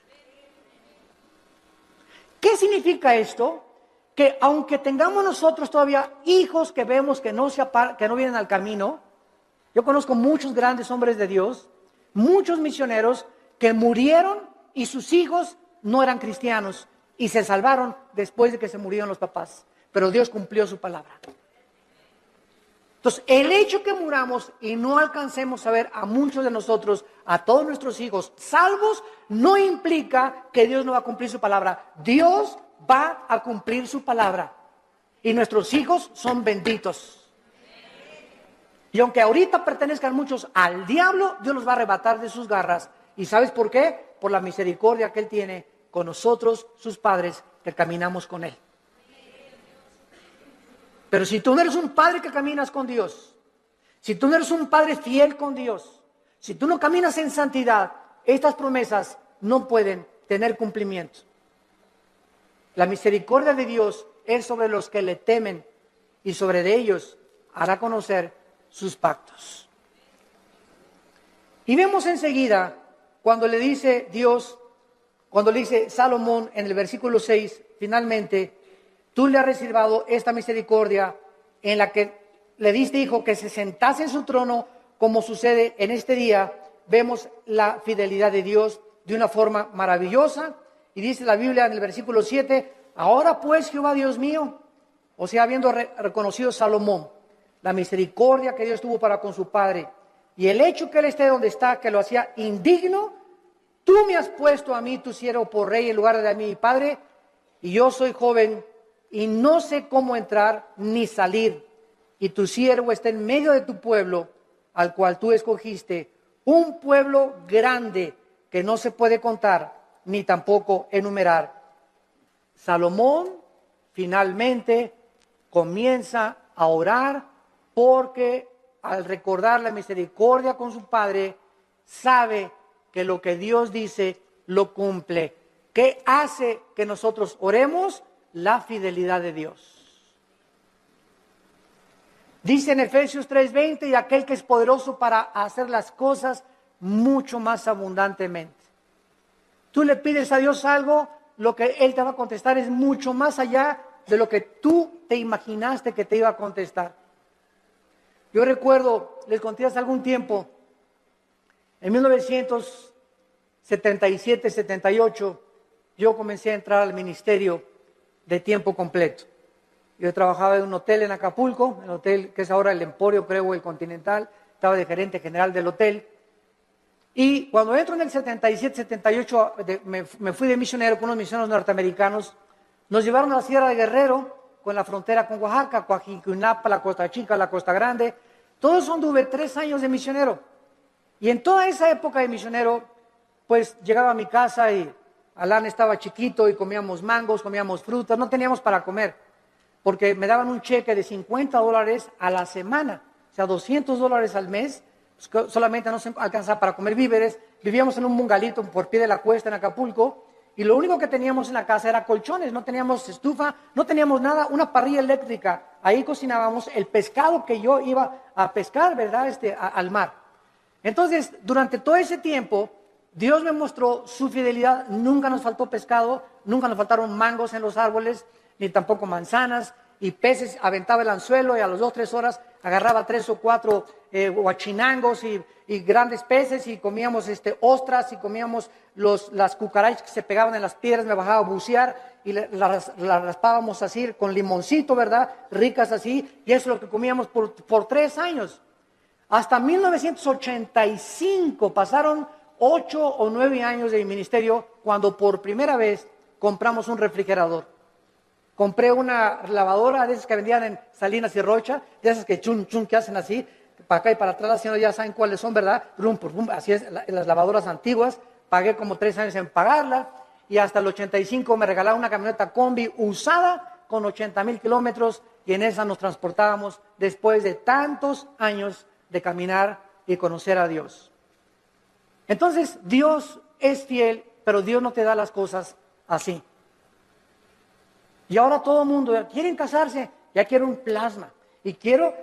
¿Qué significa esto? Que aunque tengamos nosotros todavía hijos que vemos que no vienen al camino, yo conozco muchos grandes hombres de Dios, muchos misioneros que murieron y sus hijos no eran cristianos y se salvaron después de que se murieron los papás. Pero Dios cumplió su palabra. Entonces, el hecho que muramos y no alcancemos a ver a muchos de nosotros, a todos nuestros hijos salvos, no implica que Dios no va a cumplir su palabra. Dios va a cumplir su palabra. Y nuestros hijos son benditos. Y aunque ahorita pertenezcan muchos al diablo, Dios los va a arrebatar de sus garras. ¿Y sabes por qué? Por la misericordia que Él tiene con nosotros, sus padres, que caminamos con Él. Pero si tú no eres un padre que caminas con Dios, si tú no eres un padre fiel con Dios, si tú no caminas en santidad, estas promesas no pueden tener cumplimiento. La misericordia de Dios es sobre los que le temen y sobre de ellos hará conocer sus pactos. Y vemos enseguida cuando le dice Dios, cuando le dice Salomón en el versículo 6, finalmente, tú le has reservado esta misericordia en la que le diste hijo que se sentase en su trono, como sucede en este día. Vemos la fidelidad de Dios de una forma maravillosa. Y dice la Biblia en el versículo 7, ahora pues Jehová Dios mío, o sea, habiendo reconocido Salomón la misericordia que Dios tuvo para con su padre y el hecho que él esté donde está, que lo hacía indigno, tú me has puesto a mí, tu siervo, por rey en lugar de a mi padre, y yo soy joven y no sé cómo entrar ni salir, y tu siervo está en medio de tu pueblo, al cual tú escogiste, un pueblo grande que no se puede contar ni tampoco enumerar. Salomón finalmente comienza a orar porque al recordar la misericordia con su padre, sabe que lo que Dios dice lo cumple. ¿Qué hace que nosotros oremos? La fidelidad de Dios. Dice en Efesios 3:20, y aquel que es poderoso para hacer las cosas mucho más abundantemente. Tú le pides a Dios algo, lo que Él te va a contestar es mucho más allá de lo que tú te imaginaste que te iba a contestar. Yo recuerdo, les conté hace algún tiempo, en 1977-78, yo comencé a entrar al ministerio de tiempo completo. Yo trabajaba en un hotel en Acapulco, el hotel que es ahora el Emporio, creo, el Continental, estaba de gerente general del hotel. Y cuando entro en el 77-78, me fui de misionero con unos misioneros norteamericanos, nos llevaron a la Sierra de Guerrero con la frontera con Oaxaca, Coajincunapa, la Costa Chica, la Costa Grande. Todo eso anduve 3 años de misionero. Y en toda esa época de misionero, pues llegaba a mi casa y Alan estaba chiquito y comíamos mangos, comíamos frutas, no teníamos para comer, porque me daban un cheque de $50 a la semana, o sea, $200 al mes, pues, solamente no se alcanzaba para comer víveres. Vivíamos en un bungalito por pie de la cuesta en Acapulco, y lo único que teníamos en la casa era colchones, no teníamos estufa, no teníamos nada, una parrilla eléctrica. Ahí cocinábamos el pescado que yo iba a pescar, ¿verdad? Al mar. Entonces, durante todo ese tiempo, Dios me mostró su fidelidad. Nunca nos faltó pescado, nunca nos faltaron mangos en los árboles, ni tampoco manzanas, y peces. Aventaba el anzuelo y a las 2 o 3 horas agarraba 3 o 4 huachinangos y grandes peces, y comíamos ostras, y comíamos las cucarachas que se pegaban en las piedras. Me bajaba a bucear y las raspábamos así con limoncito, ¿verdad? Ricas así, y eso es lo que comíamos por 3 años. Hasta 1985 pasaron 8 o 9 años de mi ministerio cuando por primera vez compramos un refrigerador. Compré una lavadora de esas que vendían en Salinas y Rocha, de esas que chun chun que hacen así, para acá y para atrás, haciendo, ya saben cuáles son, ¿verdad? Rum, rum, así es, las lavadoras antiguas. Pagué como 3 años en pagarla, y hasta el 85 me regalaron una camioneta combi usada con 80,000 kilómetros, y en esa nos transportábamos después de tantos años de caminar y conocer a Dios. Entonces, Dios es fiel, pero Dios no te da las cosas así. Y ahora todo el mundo, quieren casarse, ya quiero un plasma, y quiero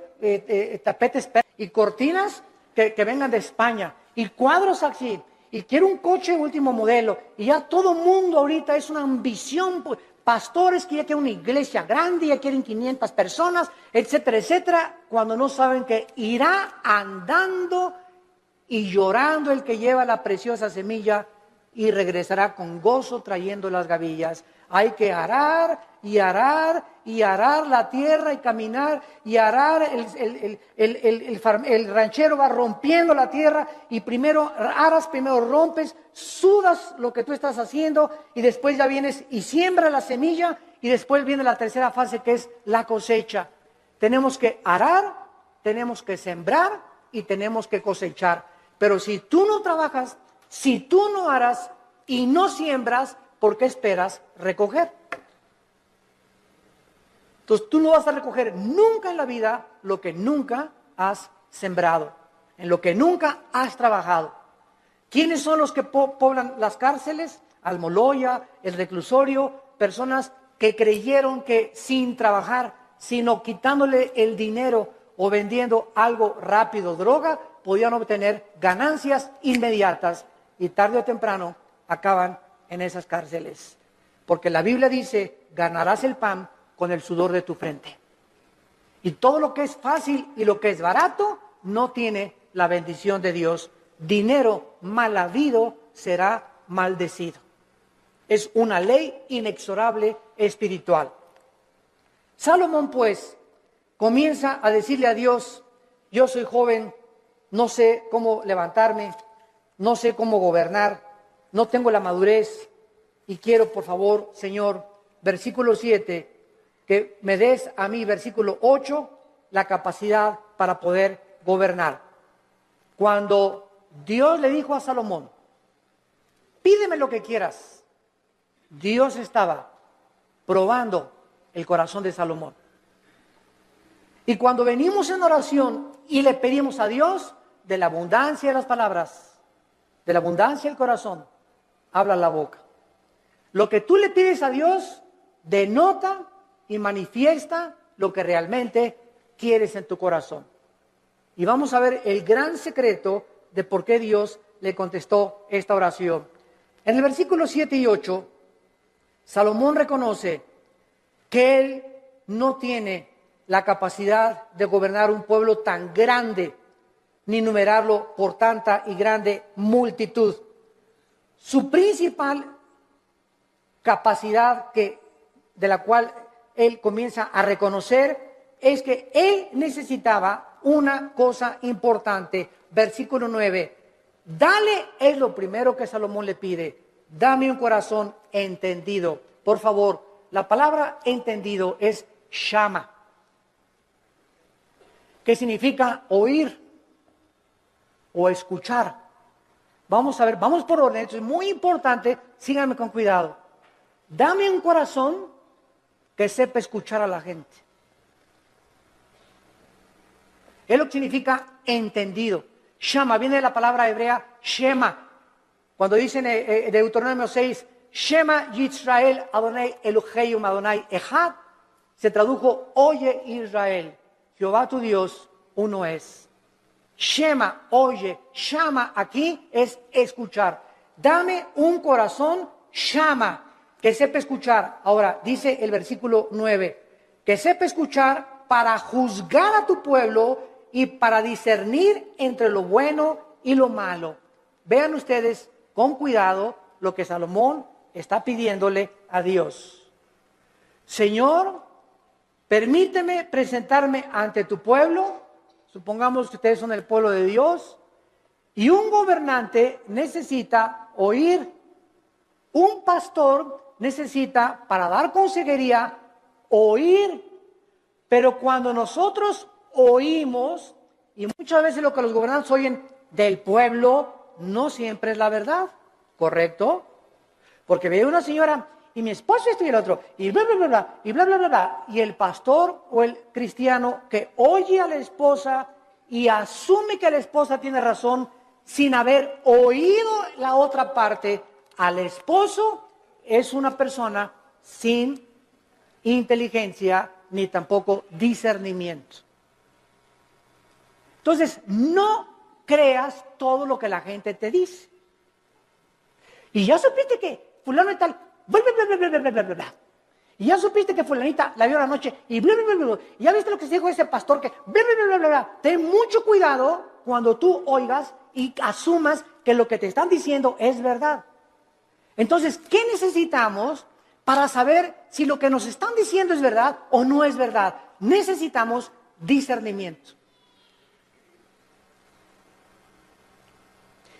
tapetes y cortinas que vengan de España, y cuadros así, y quiero un coche último modelo, y ya todo el mundo ahorita es una ambición, pastores que ya quieren una iglesia grande, ya quieren 500 personas, etcétera, etcétera, cuando no saben que irá andando y llorando el que lleva la preciosa semilla, y regresará con gozo trayendo las gavillas. Hay que arar y arar y arar la tierra y caminar y arar. El ranchero va rompiendo la tierra, y primero aras, primero rompes, sudas lo que tú estás haciendo, y después ya vienes y siembras la semilla, y después viene la tercera fase, que es la cosecha. Tenemos que arar, tenemos que sembrar y tenemos que cosechar. Pero si tú no trabajas, si tú no aras y no siembras, ¿por qué esperas recoger? Entonces tú no vas a recoger nunca en la vida lo que nunca has sembrado, en lo que nunca has trabajado. ¿Quiénes son los que poblan las cárceles? Almoloya, el reclusorio, personas que creyeron que sin trabajar, sino quitándole el dinero o vendiendo algo rápido, droga, podían obtener ganancias inmediatas, y tarde o temprano acaban en esas cárceles. Porque la Biblia dice, ganarás el pan con el sudor de tu frente. Y todo lo que es fácil y lo que es barato no tiene la bendición de Dios. Dinero mal habido será maldecido. Es una ley inexorable espiritual. Salomón, pues, comienza a decirle a Dios: yo soy joven, no sé cómo levantarme, no sé cómo gobernar, no tengo la madurez, y quiero, por favor, Señor, versículo 7, que me des a mí, versículo 8, la capacidad para poder gobernar. Cuando Dios le dijo a Salomón, pídeme lo que quieras, Dios estaba probando el corazón de Salomón. Y cuando venimos en oración y le pedimos a Dios, de la abundancia de las palabras, de la abundancia del corazón, habla la boca. Lo que tú le pides a Dios denota y manifiesta lo que realmente quieres en tu corazón. Y vamos a ver el gran secreto de por qué Dios le contestó esta oración. En el versículo 7 y 8, Salomón reconoce que él no tiene la capacidad de gobernar un pueblo tan grande, ni numerarlo por tanta y grande multitud. Su principal capacidad de la cual él comienza a reconocer es que él necesitaba una cosa importante. Versículo 9, dale, es lo primero que Salomón le pide, dame un corazón entendido. Por favor, la palabra entendido es Shama, que significa oír o escuchar. Vamos a ver, vamos por orden, esto es muy importante, síganme con cuidado. Dame un corazón que sepa escuchar a la gente. Es lo que significa entendido. Shama viene de la palabra hebrea Shema. Cuando dicen Deuteronomio 6, Shema Yisrael Adonai Elohim Adonai Echad, se tradujo, oye Israel, Jehová tu Dios, uno es. Shema, oye, Shama aquí es escuchar. Dame un corazón Shama, que sepa escuchar. Ahora, dice el versículo 9, que sepa escuchar para juzgar a tu pueblo y para discernir entre lo bueno y lo malo. Vean ustedes con cuidado lo que Salomón está pidiéndole a Dios. Señor, permíteme presentarme ante tu pueblo, supongamos que ustedes son el pueblo de Dios, y un gobernante necesita oír, un pastor necesita, para dar consejería, oír, pero cuando nosotros oímos, y muchas veces lo que los gobernantes oyen del pueblo, no siempre es la verdad, ¿correcto? Porque ve una señora, y mi esposo esto y el otro, y bla, bla, bla, bla, y bla, bla, bla, bla, y el pastor o el cristiano que oye a la esposa y asume que la esposa tiene razón, sin haber oído la otra parte, al esposo es una persona sin inteligencia ni tampoco discernimiento. Entonces, no creas todo lo que la gente te dice. Y ya supiste que fulano y tal, bla, bla, bla, bla, bla, bla, bla, bla. Y ya supiste que fulanita la vio la noche y bla, bla, bla, bla. Y ya viste lo que se dijo ese pastor que bla, bla, bla, bla, bla. Ten mucho cuidado cuando tú oigas y asumas que lo que te están diciendo es verdad. Entonces, ¿qué necesitamos para saber si lo que nos están diciendo es verdad o no es verdad? Necesitamos discernimiento.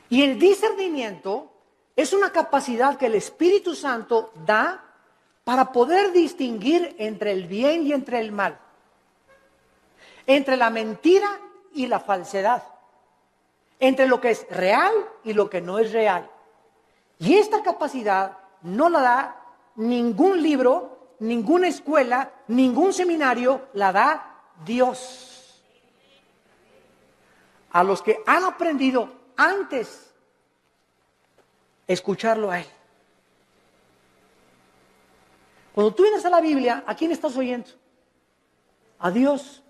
Y el discernimiento es una capacidad que el Espíritu Santo da para poder distinguir entre el bien y entre el mal, entre la mentira y la falsedad, entre lo que es real y lo que no es real. Y esta capacidad no la da ningún libro, ninguna escuela, ningún seminario, la da Dios. A los que han aprendido antes escucharlo a Él. Cuando tú vienes a la Biblia, ¿a quién estás oyendo? A Dios.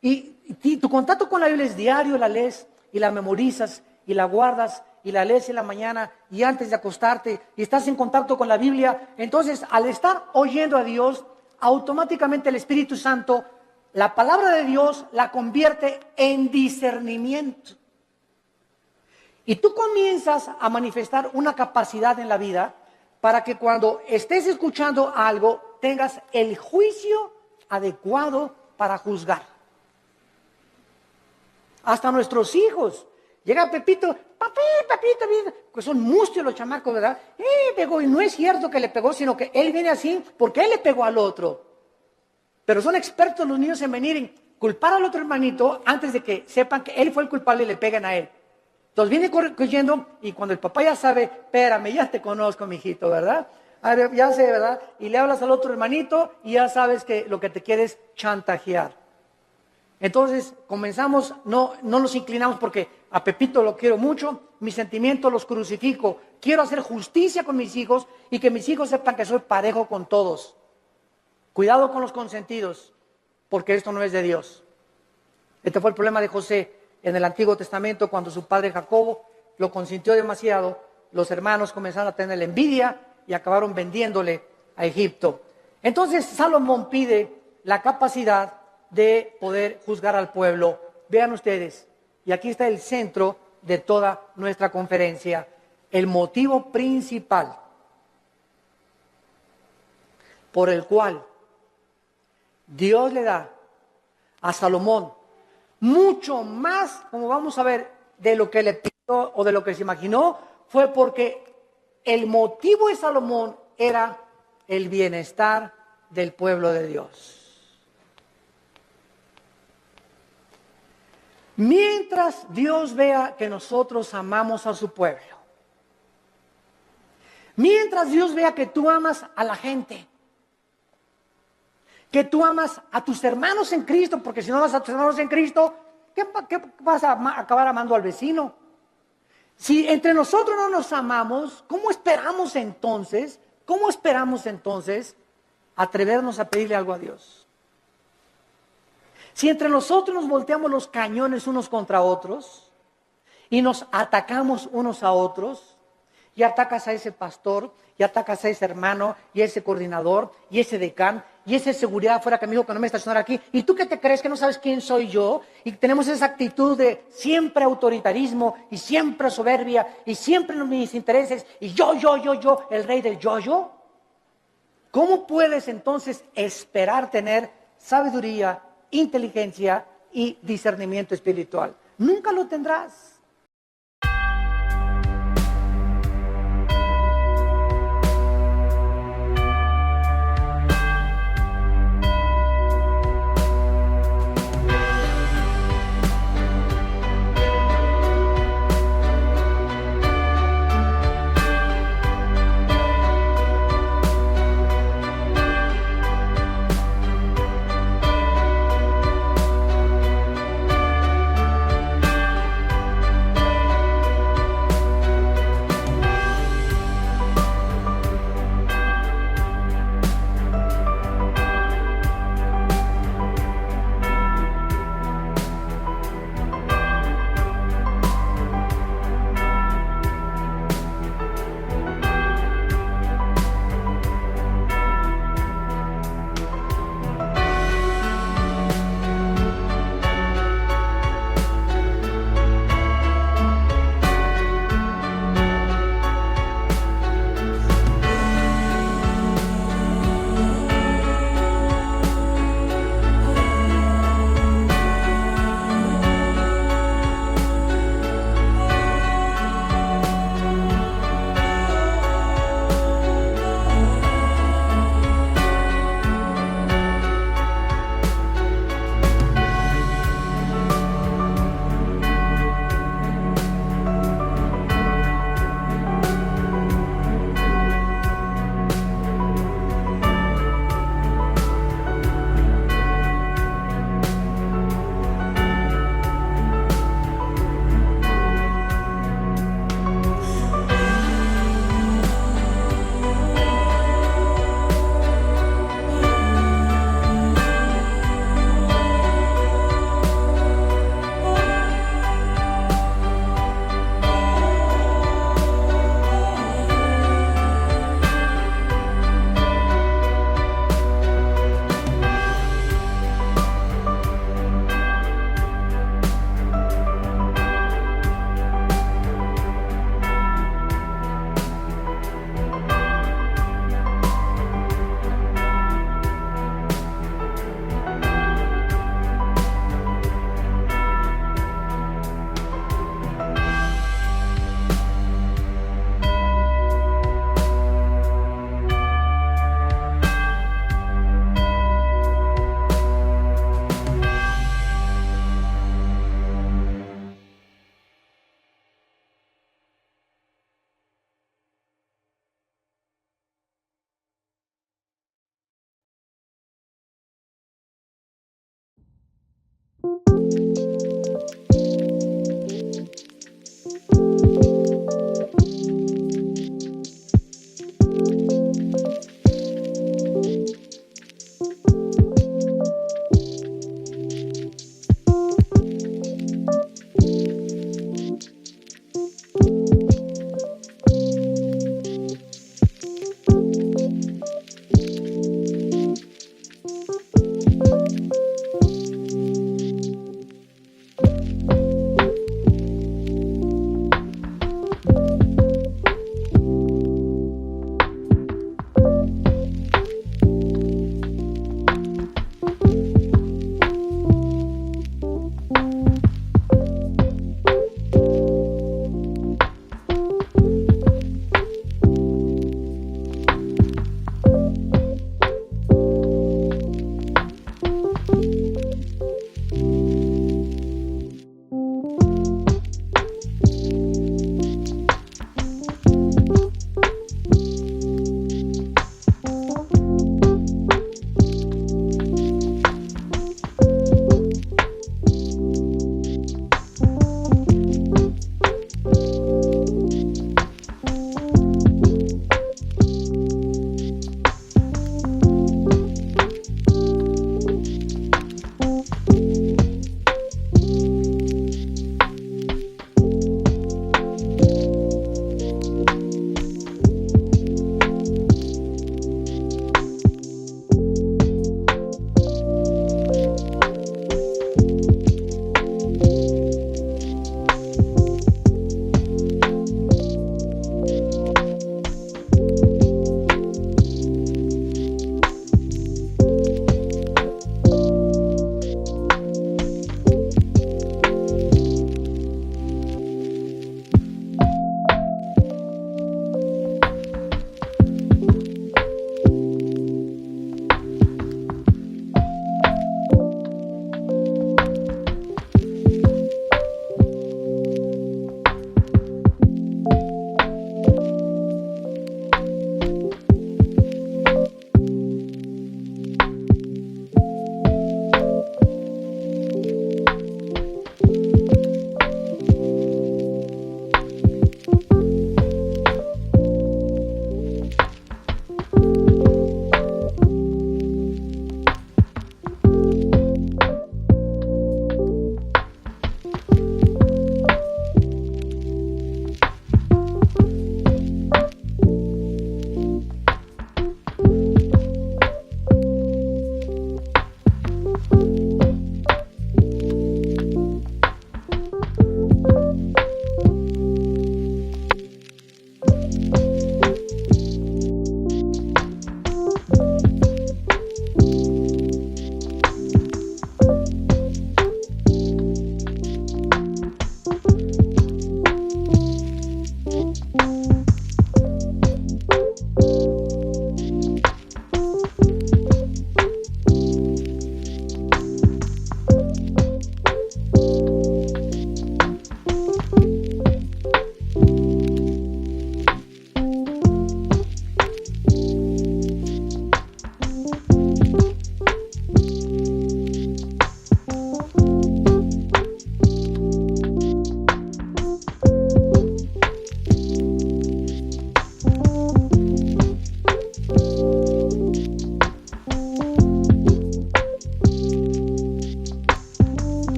Y tu contacto con la Biblia es diario, la lees y la memorizas y la guardas y la lees en la mañana y antes de acostarte y estás en contacto con la Biblia. Entonces, al estar oyendo a Dios, automáticamente el Espíritu Santo, la palabra de Dios la convierte en discernimiento. Y tú comienzas a manifestar una capacidad en la vida para que cuando estés escuchando algo, tengas el juicio adecuado para juzgar. Hasta nuestros hijos. Llega Pepito, papito, pues son mustios los chamacos, ¿verdad? Pegó, y no es cierto que le pegó, sino que él viene así porque él le pegó al otro. Pero son expertos los niños en venir en culpar al otro hermanito antes de que sepan que él fue el culpable y le pegan a él. Entonces viene corriendo y cuando el papá ya sabe, espérame, ya te conozco, mijito, ¿verdad? Ya sé, ¿verdad? Y le hablas al otro hermanito y ya sabes que lo que te quiere es chantajear. Entonces comenzamos, no nos inclinamos porque a Pepito lo quiero mucho, mis sentimientos los crucifico, quiero hacer justicia con mis hijos y que mis hijos sepan que soy parejo con todos. Cuidado con los consentidos, porque esto no es de Dios. Este fue el problema de José. En el Antiguo Testamento, cuando su padre Jacobo lo consintió demasiado, los hermanos comenzaron a tener envidia y acabaron vendiéndole a Egipto. Entonces Salomón pide la capacidad de poder juzgar al pueblo. Vean ustedes, y aquí está el centro de toda nuestra conferencia, el motivo principal por el cual Dios le da a Salomón mucho más, como vamos a ver, de lo que le pidió o de lo que se imaginó, fue porque el motivo de Salomón era el bienestar del pueblo de Dios. Mientras Dios vea que nosotros amamos a su pueblo, mientras Dios vea que tú amas a la gente, que tú amas a tus hermanos en Cristo, porque si no amas a tus hermanos en Cristo, ¿qué vas a acabar amando al vecino? Si entre nosotros no nos amamos, ¿cómo esperamos entonces atrevernos a pedirle algo a Dios? Si entre nosotros nos volteamos los cañones unos contra otros y nos atacamos unos a otros, y atacas a ese pastor, y atacas a ese hermano, y a ese coordinador, y ese decán, y ese seguridad afuera que me dijo que no me estacionara aquí, ¿y tú qué te crees que no sabes quién soy yo? Y tenemos esa actitud de siempre autoritarismo, y siempre soberbia, y siempre mis intereses, y yo, el rey del yo. ¿Cómo puedes entonces esperar tener sabiduría, inteligencia y discernimiento espiritual? Nunca lo tendrás.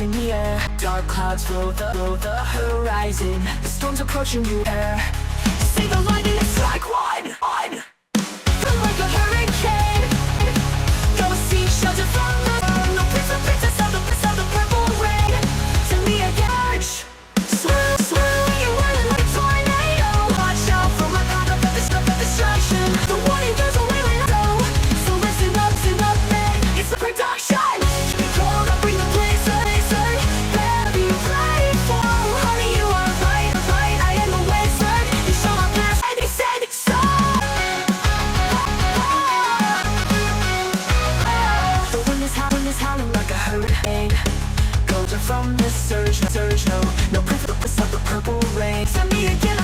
in the air. Dark clouds fill the horizon. The storm's approaching you air. See the lightning strike one. Feel like a hurricane. Go seek shelter from the storm. No princess of the purple rain. To me again. Swirl, you're running like a tornado. Watch out for my path of destruction. The warning goes away when I go. So listen up, man. It's the production. Cold, I bring the blizzard. Better be ready for. Honey, you are right. I am a wizard. You show my past and they said so. The wind is howling like a hurricane. Golden from this surge, no princess of the purple rain. Send me again.